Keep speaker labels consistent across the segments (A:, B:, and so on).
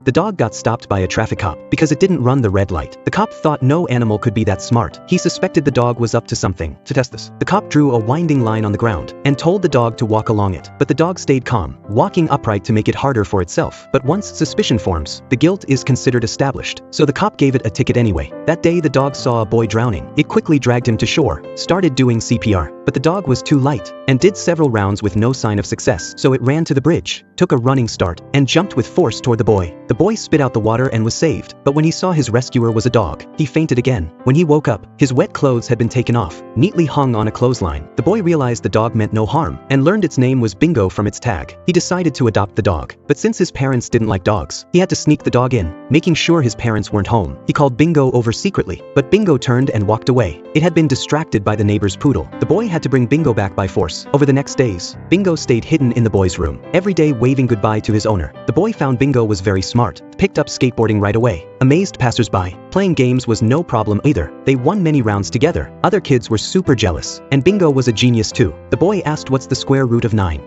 A: The dog got stopped by a traffic cop because it didn't run the red light. The cop thought no animal could be that smart. He suspected the dog was up to something. To test this, the cop drew a winding line on the ground and told the dog to walk along it. But the dog stayed calm, walking upright to make it harder for itself. But once suspicion forms, the guilt is considered established. So the cop gave it a ticket anyway. That day the dog saw a boy drowning. It quickly dragged him to shore, started doing CPR. But the dog was too light and did several rounds with no sign of success. So it ran to the bridge, took a running start, and jumped with force toward the boy. The boy spit out the water and was saved. But when he saw his rescuer was a dog, he fainted again. When he woke up, his wet clothes had been taken off, neatly hung on a clothesline. The boy realized the dog meant no harm and learned its name was Bingo from its tag. He decided to adopt the dog. But since his parents didn't like dogs, he had to sneak the dog in, making sure his parents weren't home. He called Bingo over secretly, but Bingo turned and walked away. It had been distracted by the neighbor's poodle. The boy had to bring Bingo back by force. Over the next days, Bingo stayed hidden in the boy's room, every day waving goodbye to his owner. The boy found Bingo was very smart, picked up skateboarding right away, amazed passersby. Playing games was no problem either. They won many rounds together. Other kids were super jealous, and Bingo was a genius too. The boy asked what's the square root of 9.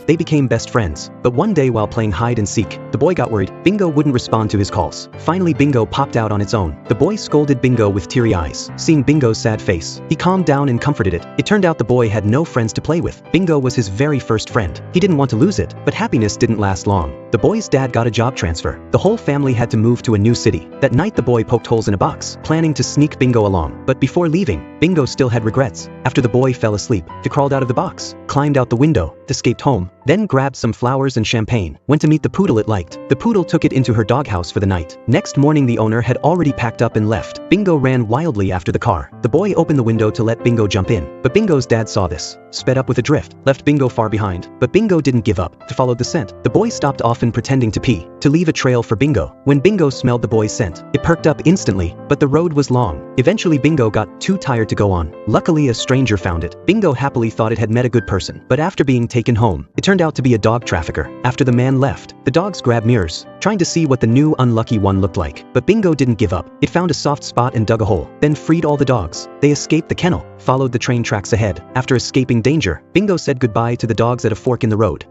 A: They became best friends, but one day while playing hide and seek, the boy got worried. Bingo wouldn't respond to his calls. Finally Bingo popped out on its own. The boy scolded Bingo with teary eyes. Seeing Bingo's sad face, he calmed down and comforted it. It turned out the boy had no friends to play with. Bingo was his very first friend. He didn't want to lose it, but happiness didn't last long. The boy's dad got a job transfer. The whole family had to move to a new city. That night the boy poked holes in a box, planning to sneak Bingo along. But before leaving, Bingo still had regrets. After the boy fell asleep, he crawled out of the box, climbed out the window, escaped home, then grabbed some flowers and champagne, went to meet the poodle it liked. The poodle took it into her doghouse for the night. Next morning the owner had already packed up and left. Bingo ran wildly after the car. The boy opened the window to let Bingo jump in, but Bingo's dad saw this, sped up with a drift, left Bingo far behind. But Bingo didn't give up, to follow the scent. The boy stopped often pretending to pee, to leave a trail for Bingo. When Bingo smelled the boy's scent, it perked up instantly, but the road was long. Eventually Bingo got too tired to go on. Luckily a stranger found it. Bingo happily thought it had met a good person, but after being taken home, it turned out to be a dog trafficker. After the man left, the dogs grabbed mirrors, trying to see what the new unlucky one looked like. But Bingo didn't give up. It found a soft spot and dug a hole, then freed all the dogs. They escaped the kennel, followed the train tracks ahead. After escaping danger, Bingo said goodbye to the dogs at a fork in the road.